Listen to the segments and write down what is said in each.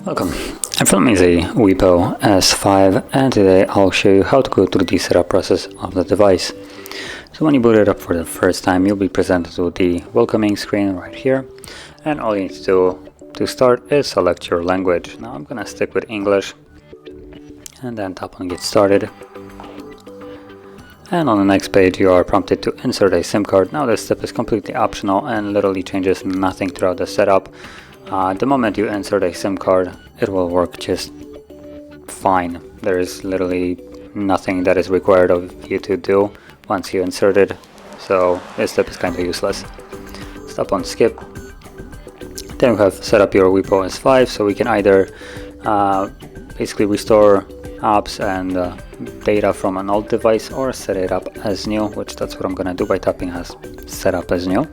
Welcome, I'm filming the WIEPPO S5 and today I'll show you how to go through the setup process of the device. So when you boot it up for the first time, you'll be presented with the welcoming screen right here, and all you need to do to start is select your language. Now I'm gonna stick with English and then tap on get started. And on the next page you are prompted to insert a SIM card. Now this step is completely optional and literally changes nothing throughout the setup. The moment you insert a SIM card, it will work just fine. There is literally nothing that is required of you to do once you insert it, so this step is kind of useless. Tap on skip. Then we have set up your WIEPPO S5, so we can either basically restore apps and data from an old device or set it up as new, which that's what I'm gonna do by tapping as set up as new.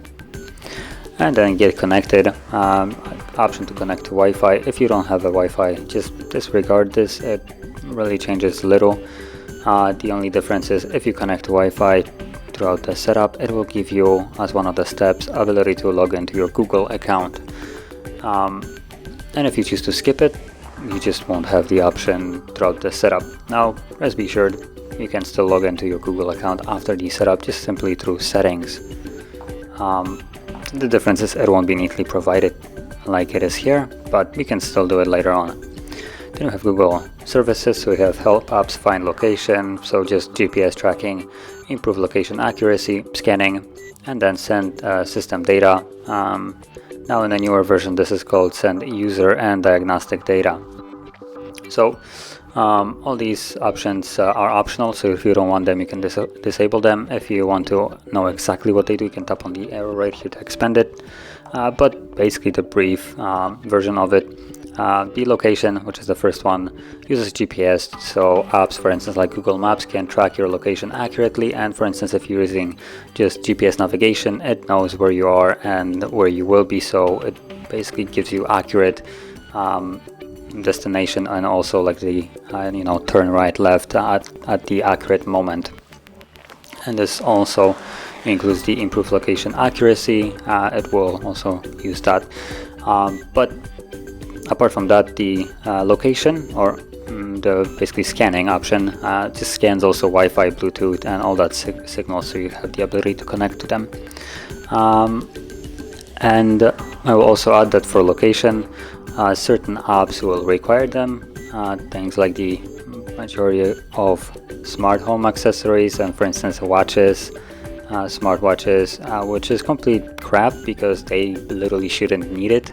And then get connected. Option to connect to Wi-Fi. If you don't have a Wi-Fi, just disregard this. It really changes little. The only difference is if you connect to Wi-Fi throughout the setup, it will give you, as one of the steps, ability to log into your Google account. And if you choose to skip it, you just won't have the option throughout the setup. Now, rest be assured, you can still log into your Google account after the setup, just simply through settings. The difference is it won't be neatly provided like it is here, but we can still do it later on. Then we have Google services, so we have help apps find location, so just GPS tracking, improve location accuracy, scanning, and then send system data. Now in the newer version this is called send user and diagnostic data. So all these options are optional, so if you don't want them you can disable them. If you want to know exactly what they do, you can tap on the arrow right here to expand it. But basically the brief version of it, the location, which is the first one, uses GPS, so apps for instance like Google Maps can track your location accurately, and for instance if you're using just GPS navigation, it knows where you are and where you will be, so it basically gives you accurate destination and also like the turn right left at the accurate moment. And this also includes the improved location accuracy. It will also use that, but apart from that, the location or the basically scanning option just scans also Wi-Fi, Bluetooth and all that signals, so you have the ability to connect to them. And I will also add that for location, certain apps will require them, things like the majority of smart home accessories and for instance watches, smartwatches, which is complete crap because they literally shouldn't need it.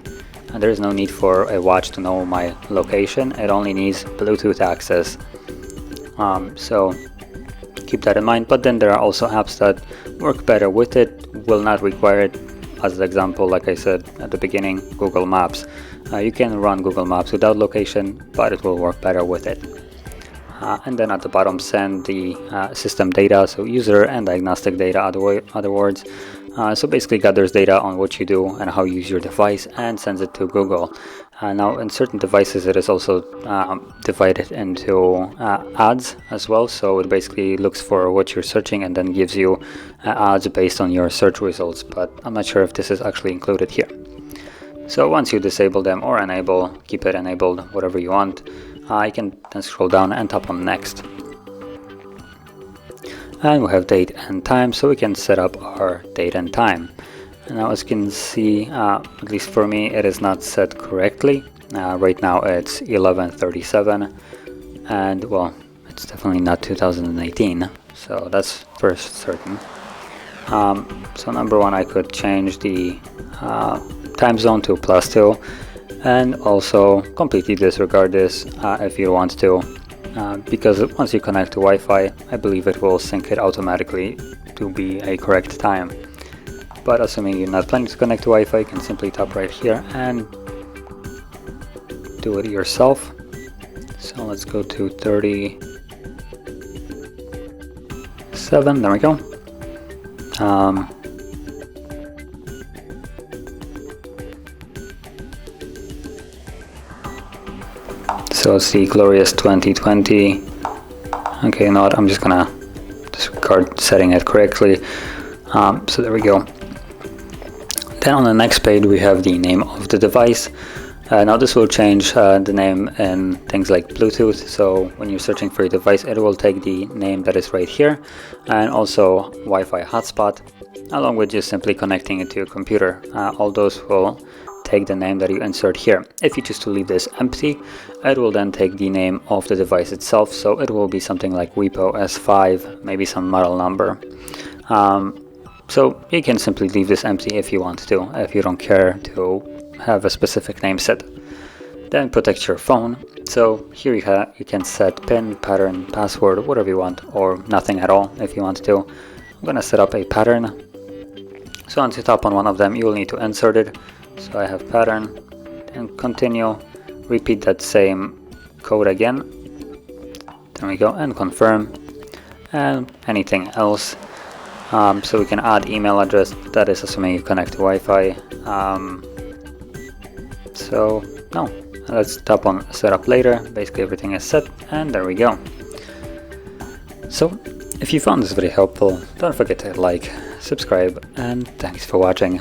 And there's no need for a watch to know my location, it only needs Bluetooth access. So keep that in mind, but then there are also apps that work better with it, will not require it. As an example, like I said at the beginning, Google Maps. You can run Google Maps without location, but it will work better with it. And then at the bottom, send the system data, so user and diagnostic data, other words. So basically gathers data on what you do and how you use your device and sends it to Google. Now in certain devices it is also divided into ads as well, so it basically looks for what you're searching and then gives you ads based on your search results, but I'm not sure if this is actually included here. So once you disable them or enable, keep it enabled, whatever you want, you can then scroll down and tap on next. And we have date and time, so we can set up our date and time. And now as you can see, at least for me, it is not set correctly. Right now it's 11:37, and well, it's definitely not 2018, so that's for certain. So number one, I could change the time zone to +2, and also completely disregard this if you want to, because once you connect to Wi-Fi, I believe it will sync it automatically to be a correct time. But assuming you're not planning to connect to Wi-Fi, you can simply tap right here and do it yourself. So let's go to 37, there we go. So it's the glorious 2020. Okay, you know what, I'm just gonna disregard setting it correctly. So there we go. Then on the next page we have the name of the device. Now this will change the name in things like Bluetooth, so when you're searching for your device it will take the name that is right here, and also Wi-Fi hotspot, along with just simply connecting it to your computer. All those will take the name that you insert here. If you choose to leave this empty, it will then take the name of the device itself, so it will be something like WIEPPO S5, maybe some model number. So you can simply leave this empty if you want to, if you don't care to have a specific name set. Then protect your phone. So here you can set PIN, pattern, password, whatever you want, or nothing at all if you want to. I'm gonna set up a pattern. So once you tap on one of them, you will need to insert it. So I have pattern, and continue, repeat that same code again. There we go, and confirm, and anything else. So we can add email address, that is assuming you connect to Wi-Fi. So no, let's tap on setup later. Basically everything is set, and there we go. So if you found this video helpful, don't forget to like, subscribe, and thanks for watching.